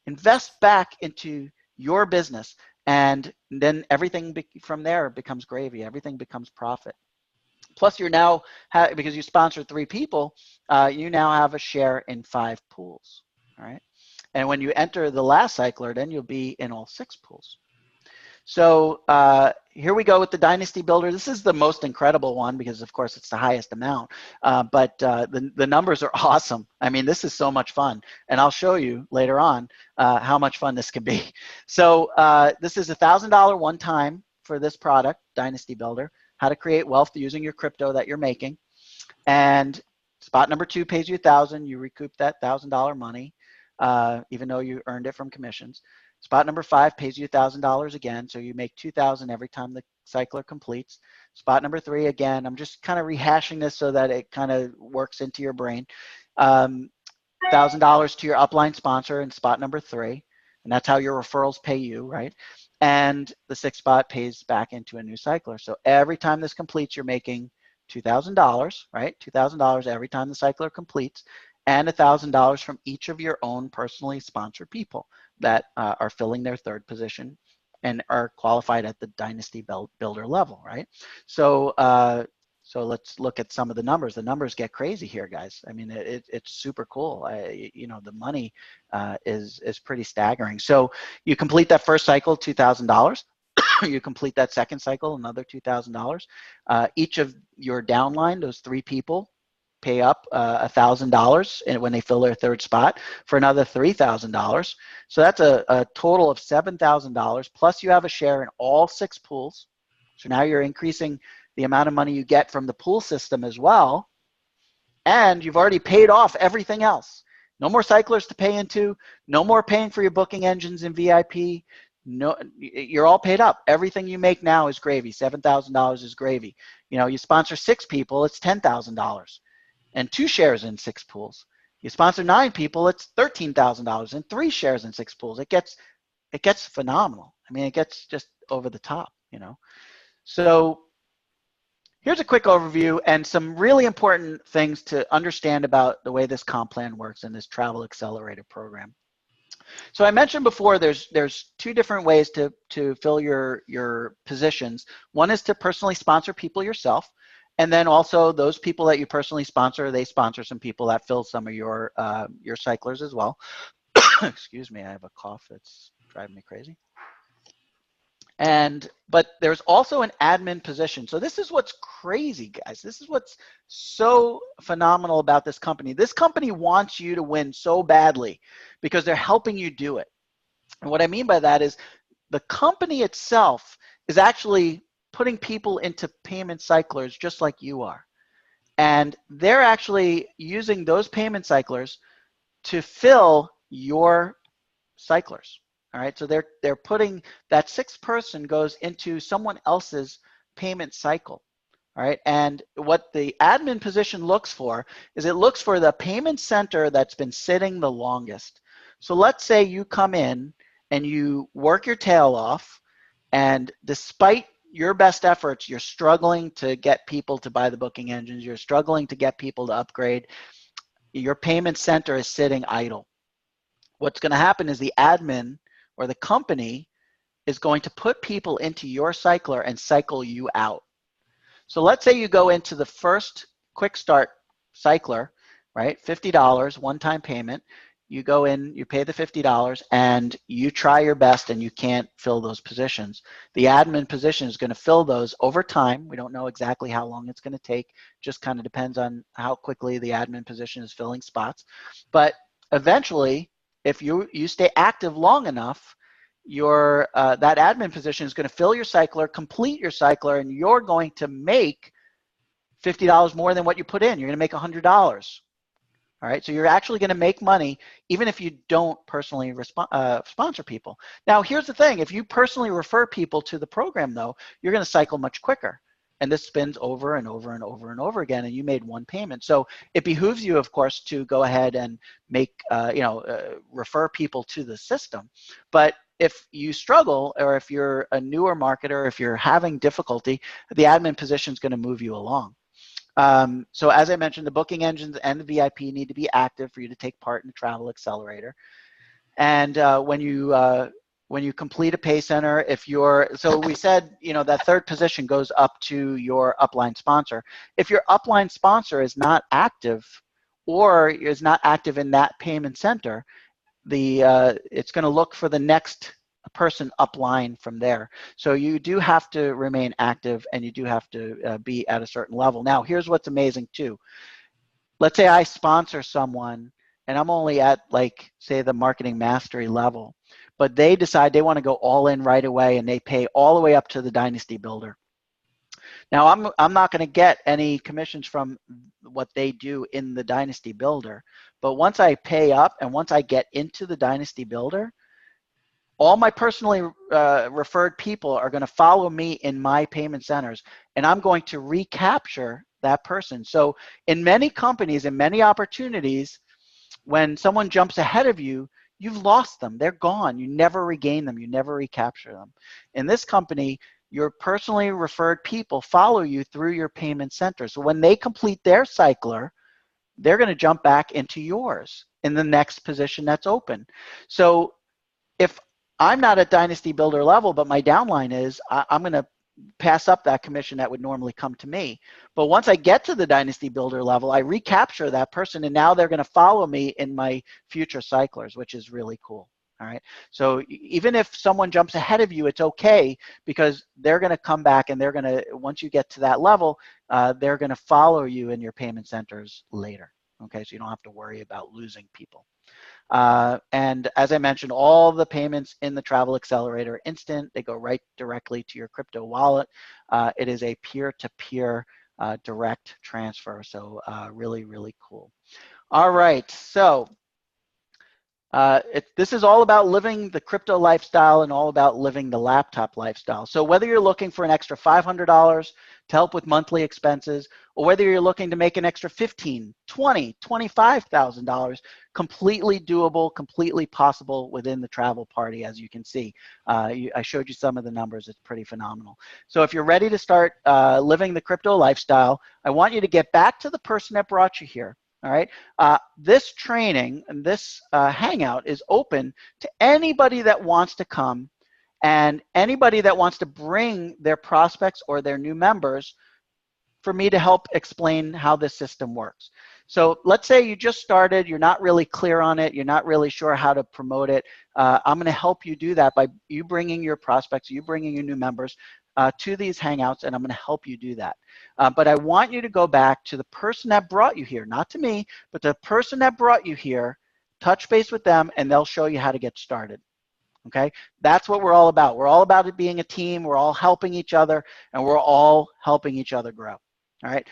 invest back into your business, and then everything from there becomes gravy. Everything becomes profit. Plus, you're now, because you sponsor 3 people, you now have a share in 5 pools, all right? And when you enter the last cycler, then you'll be in all 6 pools. So here we go with the Dynasty Builder. This is the most incredible one because, of course, it's the highest amount. But the numbers are awesome. I mean, this is so much fun. And I'll show you later on how much fun this can be. So this is $1,000 one time for this product, Dynasty Builder. How to create wealth using your crypto that you're making. And spot number 2 pays you $1,000. You recoup that $1,000 money, even though you earned it from commissions. Spot number 5 pays you $1,000 again, so you make $2,000 every time the cycler completes. Spot number 3, again, I'm just kind of rehashing this so that it kind of works into your brain. $1,000 to your upline sponsor in spot number 3, and that's how your referrals pay you, right? And the 6th spot pays back into a new cycler. So every time this completes, you're making $2,000, right? $2,000 every time the cycler completes, and $1,000 from each of your own personally sponsored people that are filling their third position and are qualified at the Dynasty Builder level, right? So so let's look at some of the numbers. The numbers get crazy here, guys. I mean, it's super cool. You know, the money is pretty staggering. So you complete that first cycle, $2,000. You complete that second cycle, another $2,000. Each of your downline, those 3 people, pay up $1,000 when they fill their third spot for another $3,000. So that's a total of $7,000. Plus you have a share in all 6 pools. So now you're increasing the amount of money you get from the pool system as well. And you've already paid off everything else. No more cyclers to pay into, no more paying for your booking engines and VIP. No, you're all paid up. Everything you make now is gravy. $7,000 is gravy. You know, you sponsor 6 people, it's $10,000 and 2 shares in 6 pools. You sponsor 9 people, it's $13,000 and 3 shares in 6 pools. It gets phenomenal. I mean, it gets just over the top, you know. So here's a quick overview and some really important things to understand about the way this comp plan works in this Travel Accelerator program. So I mentioned before there's 2 different ways to fill your positions. One is to personally sponsor people yourself, and then also those people that you personally sponsor, they sponsor some people that fill some of your cyclers as well. Excuse me, I have a cough that's driving me crazy. But there's also an admin position. So this is what's crazy, guys. This is what's so phenomenal about this company. This company wants you to win so badly because they're helping you do it. And what I mean by that is the company itself is actually putting people into payment cyclers just like you are. And they're actually using those payment cyclers to fill your cyclers. All right, so they're putting that 6th person goes into someone else's payment cycle. All right, and what the admin position looks for is it looks for the payment center that's been sitting the longest. So let's say you come in and you work your tail off, and despite your best efforts, you're struggling to get people to buy the booking engines, you're struggling to get people to upgrade, your payment center is sitting idle. What's going to happen is the admin or the company is going to put people into your cycler and cycle you out. So let's say you go into the first quick start cycler, right? $50 one-time payment. You go in, you pay the $50, and you try your best and you can't fill those positions. The admin position is going to fill those over time. We don't know exactly how long it's going to take. Just kind of depends on how quickly the admin position is filling spots. But eventually, if you stay active long enough, your that admin position is going to fill your cycler, complete your cycler, and you're going to make $50 more than what you put in. You're going to make $100. All right, so you're actually going to make money even if you don't personally sponsor people. Now, here's the thing. If you personally refer people to the program, though, you're going to cycle much quicker. And this spins over and over and over and over again, and you made one payment. So it behooves you, of course, to go ahead and make, refer people to the system. But if you struggle, or if you're a newer marketer, if you're having difficulty, the admin position is going to move you along. So as I mentioned, the booking engines and the VIP need to be active for you to take part in the Travel Accelerator. And when you complete a pay center, if you're, so we said, that third position goes up to your upline sponsor. If your upline sponsor is not active or is not active in that payment center, it's going to look for the next person upline from there. So you do have to remain active, and you do have to be at a certain level. Now, here's what's amazing too. Let's say I sponsor someone and I'm only at, like, say, the marketing mastery level, but they decide they want to go all in right away, and they pay all the way up to the Dynasty Builder. Now, I'm not going to get any commissions from what they do in the Dynasty Builder, but once I pay up and once I get into the Dynasty Builder, all my personally referred people are going to follow me in my payment centers, and I'm going to recapture that person. So in many companies, in many opportunities, when someone jumps ahead of you, you've lost them. They're gone. You never regain them. You never recapture them. In this company, your personally referred people follow you through your payment center. So when they complete their cycler, they're going to jump back into yours in the next position that's open. So if I'm not at Dynasty Builder level, but my downline is, I'm going to pass up that commission that would normally come to me. But once I get to the Dynasty Builder level, I recapture that person, and now they're going to follow me in my future cyclers, which is really cool. All right. So even if someone jumps ahead of you, it's okay, because they're going to come back, and they're going to, once you get to that level, they're going to follow you in your payment centers later. Okay. So you don't have to worry about losing people. And as I mentioned, all the payments in the Travel Accelerator are instant. They go right directly to your crypto wallet. It is a peer-to-peer direct transfer. So really, really cool. All right. So this is all about living the crypto lifestyle and all about living the laptop lifestyle. So whether you're looking for an extra $500 to help with monthly expenses, or whether you're looking to make an extra $15,000, $20,000, $25,000, completely doable, completely possible within the Travel Party, as you can see. I showed you some of the numbers. It's pretty phenomenal. So if you're ready to start living the crypto lifestyle, I want you to get back to the person that brought you here. All right. This training and this hangout is open to anybody that wants to come, and anybody that wants to bring their prospects or their new members for me to help explain how this system works. So let's say you just started, you're not really clear on it, you're not really sure how to promote it. I'm going to help you do that by you bringing your prospects, you bringing your new members to these hangouts, and I'm going to help you do that. But I want you to go back to the person that brought you here, not to me, but the person that brought you here, touch base with them, and they'll show you how to get started. Okay, that's what we're all about. We're all about it being a team. We're all helping each other, and we're all helping each other grow. All right,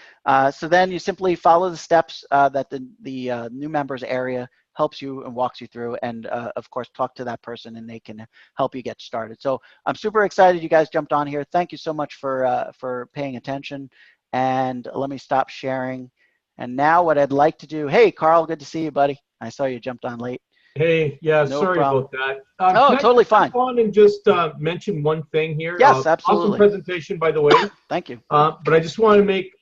so then you simply follow the steps that the new members area helps you and walks you through, and of course talk to that person, and they can help you get started. So I'm super excited you guys jumped on here. Thank you so much for paying attention, and let me stop sharing. And now what I'd like to do, hey, Carl, good to see you, buddy. I saw you jumped on late. Hey, yeah, No sorry problem. about that. Oh, Can I totally just fine. jump on and just mention one thing here? Yes, Awesome absolutely. presentation, by the way. Thank you. But I just want to make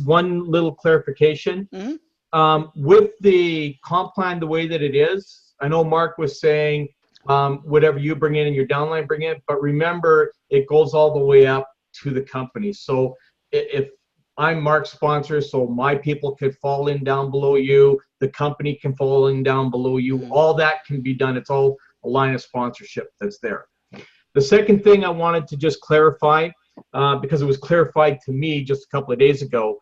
one little clarification. Mm-hmm. With the comp plan the way that it is, I know Mark was saying whatever you bring in and your downline bring in, but remember, it goes all the way up to the company. So if I'm Mark's sponsor, so my people could fall in down below you, the company can fall in down below you, all that can be done. It's all a line of sponsorship that's there. The second thing I wanted to just clarify, because it was clarified to me just a couple of days ago,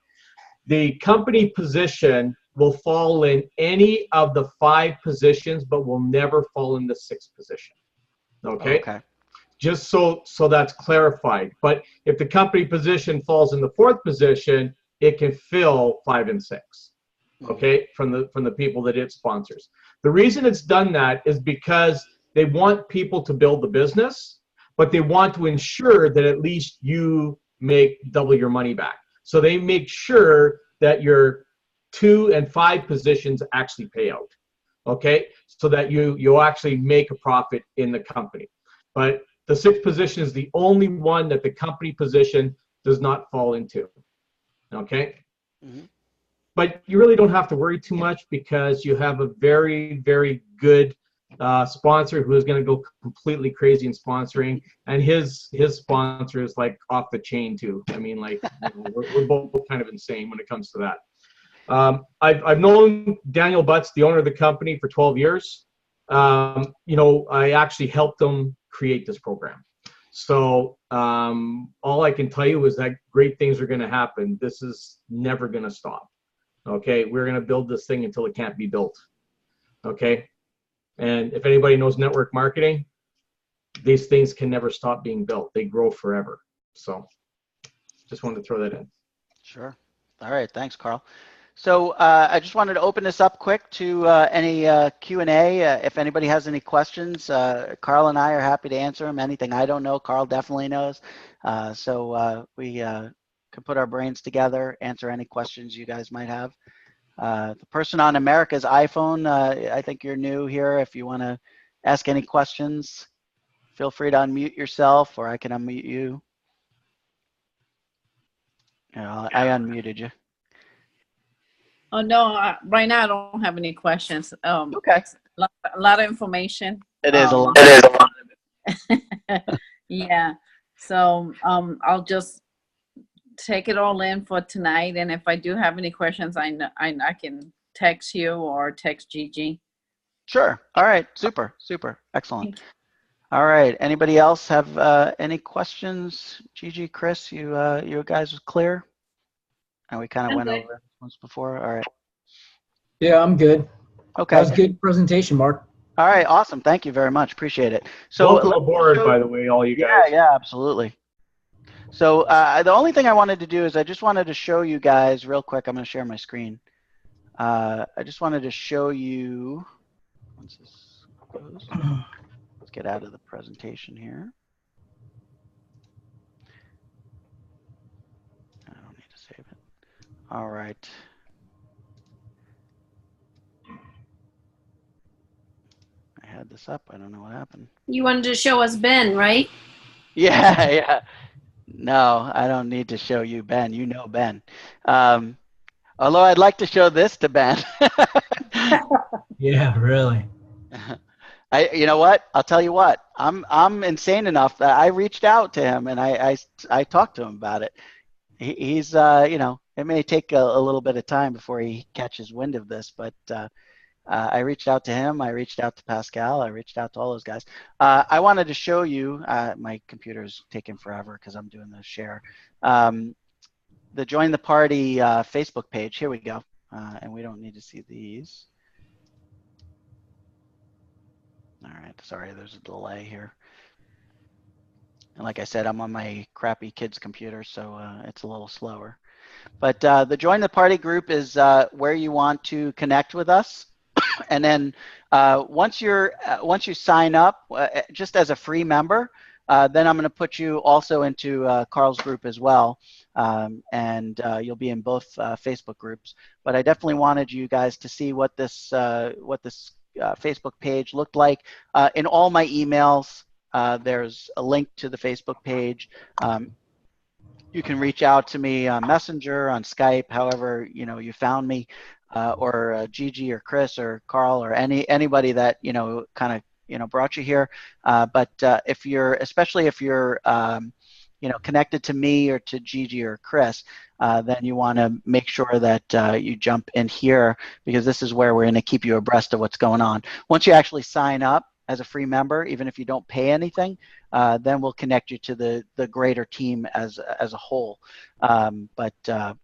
the company position will fall in any of the 5 positions, but will never fall in the 6th position. Okay? Okay. Just so that's clarified. But if the company position falls in the 4th position, it can fill 5 and 6. Okay, from the people that it sponsors. The reason it's done that is because they want people to build the business, but they want to ensure that at least you make double your money back. So they make sure that your 2 and 5 positions actually pay out. Okay, so that you actually make a profit in the company. But the 6th position is the only one that the company position does not fall into. Okay. But you really don't have to worry too much because you have a very, very good sponsor who is going to go completely crazy in sponsoring, and his sponsor is like off the chain too. I mean, like, you know, we're both kind of insane when it comes to that. I've known Daniel Butts, the owner of the company, for 12 years. You know, I actually helped him create this program. So all I can tell you is that great things are going to happen. This is never going to stop. Okay, we're going to build this thing until it can't be built. Okay, and if anybody knows network marketing, these things can never stop being built. They grow forever. So just wanted to throw that in. Sure. All right. Thanks, Carl. So I just wanted to open this up quick to any Q&A. If anybody has any questions, Carl and I are happy to answer them. Anything I don't know, Carl definitely knows. So we can put our brains together, answer any questions you guys might have. The person on America's iPhone, I think you're new here. If you want to ask any questions, feel free to unmute yourself, or I can unmute you. I unmuted you. Oh, no, right now I don't have any questions. Okay. A lot of information. It is a lot. It is a lot. Yeah. So I'll just take it all in for tonight. And if I do have any questions, I can text you or text Gigi. Sure. All right. Super. Super. Excellent. All right. Anybody else have any questions? Gigi, Chris, you guys are clear? And we kind of went over it once before. All right. Yeah, I'm good. Okay. That was a good presentation, Mark. All right. Awesome. Thank you very much. Appreciate it. So welcome aboard, by the way, all you guys. Yeah, absolutely. So the only thing I wanted to do is I just wanted to show you guys real quick. I'm going to share my screen. I just wanted to show you, once this goes, let's get out of the presentation here. I don't need to save it. All right. I had this up. I don't know what happened. You wanted to show us Ben, right? Yeah, yeah. No, I don't need to show you Ben. You know Ben. Although I'd like to show this to Ben. Yeah, really. You know what? I'll tell you what. I'm insane enough that I reached out to him and I talked to him about it. He's you know, it may take a little bit of time before he catches wind of this, but I reached out to him. I reached out to Pascal. I reached out to all those guys. I wanted to show you. My computer's taking forever because I'm doing the share. The Join the Party Facebook page. Here we go. And we don't need to see these. All right. Sorry, there's a delay here. And like I said, I'm on my crappy kid's computer, so it's a little slower. But the Join the Party group is where you want to connect with us. And then once you sign up, just as a free member, then I'm going to put you also into Carl's group as well, and you'll be in both Facebook groups. But I definitely wanted you guys to see what this Facebook page looked like. In all my emails, there's a link to the Facebook page. You can reach out to me on Messenger, on Skype, however you found me, or Gigi or Chris or Carl or anybody that kind of brought you here. But especially if you're connected to me or to Gigi or Chris, then you want to make sure that you jump in here, because this is where we're going to keep you abreast of what's going on. Once you actually sign up as a free member, even if you don't pay anything, then we'll connect you to the greater team as a whole.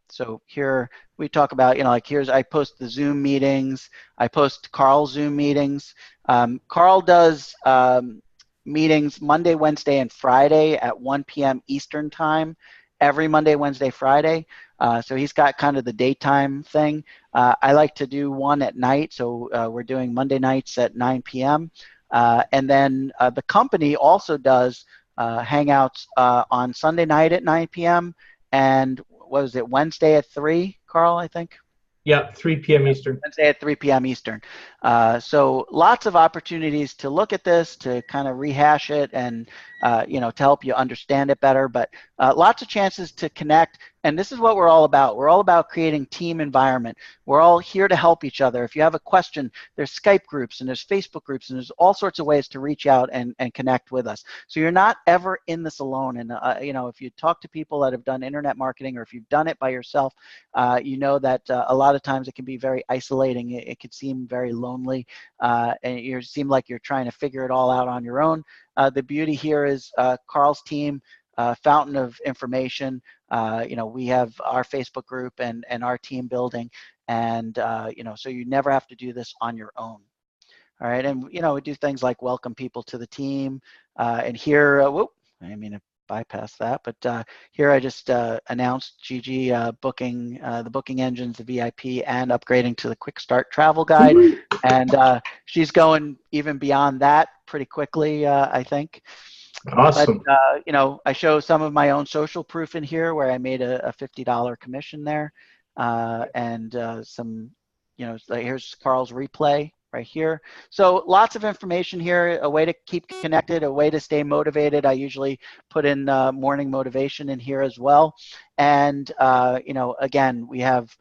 So here we talk about, I post the Zoom meetings, I post Carl's Zoom meetings. Carl does meetings Monday, Wednesday, and Friday at 1 p.m. Eastern time, every Monday, Wednesday, Friday. So he's got kind of the daytime thing. I like to do one at night, so we're doing Monday nights at 9 p.m. And then the company also does hangouts on Sunday night at 9 p.m. and what was it, Wednesday at 3, Carl, I think? Yeah, 3 p.m. Eastern. Wednesday at 3 p.m. Eastern. So lots of opportunities to look at this, to kind of rehash it, and to help you understand it better. But lots of chances to connect. And this is what we're all about. We're all about creating team environment. We're all here to help each other. If you have a question, there's Skype groups and there's Facebook groups and there's all sorts of ways to reach out and connect with us. So you're not ever in this alone. And if you talk to people that have done internet marketing, or if you've done it by yourself, you know that a lot of times it can be very isolating. It could seem very lonely, and you seem like you're trying to figure it all out on your own. The beauty here is Carl's team, fountain of information. We have our Facebook group and our team building, and so you never have to do this on your own. All right, and we do things like welcome people to the team, and here, bypass that, but here I just announced Gigi booking the booking engines, the VIP, and upgrading to the Quick Start Travel Guide, and she's going even beyond that pretty quickly, I think. Awesome. But I show some of my own social proof in here, where I made a $50 commission there, and some, like here's Carl's replay right here. So lots of information here, a way to keep connected, a way to stay motivated. I usually put in morning motivation in here as well. And, again, we have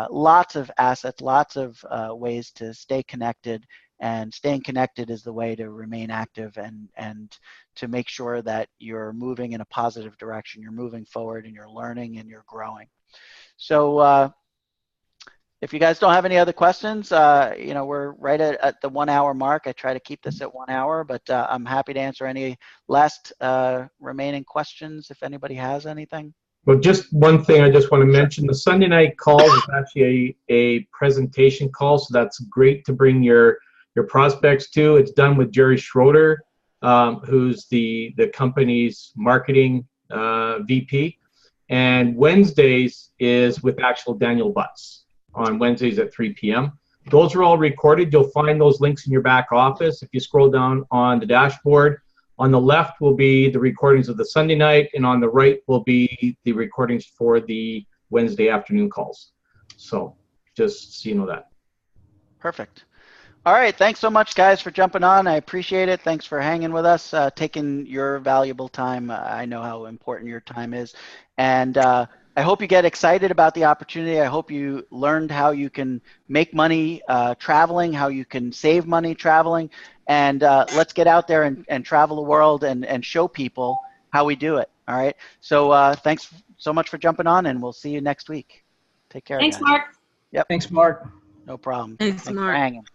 lots of assets, lots of ways to stay connected, and staying connected is the way to remain active and to make sure that you're moving in a positive direction, you're moving forward, and you're learning and you're growing. So if you guys don't have any other questions, we're right at the 1 hour mark. I try to keep this at 1 hour, but I'm happy to answer any last remaining questions if anybody has anything. Well, just one thing I just want to mention. The Sunday night call is actually a presentation call, so that's great to bring your prospects to. It's done with Jerry Schroeder, who's the company's marketing VP. And Wednesdays is with actual Daniel Butts on Wednesdays at 3 p.m. Those are all recorded. You'll find those links in your back office. If you scroll down on the dashboard, on the left will be the recordings of the Sunday night, and on the right will be the recordings for the Wednesday afternoon calls. So just so you know that. Perfect. All right. Thanks so much, guys, for jumping on. I appreciate it. Thanks for hanging with us, taking your valuable time. I know how important your time is. And I hope you get excited about the opportunity. I hope you learned how you can make money traveling, how you can save money traveling. And let's get out there and travel the world and show people how we do it. All right. So thanks so much for jumping on, and we'll see you next week. Take care, Thanks, guys. Mark. Yep. Thanks, Mark. No problem. Thanks, For Mark. hanging.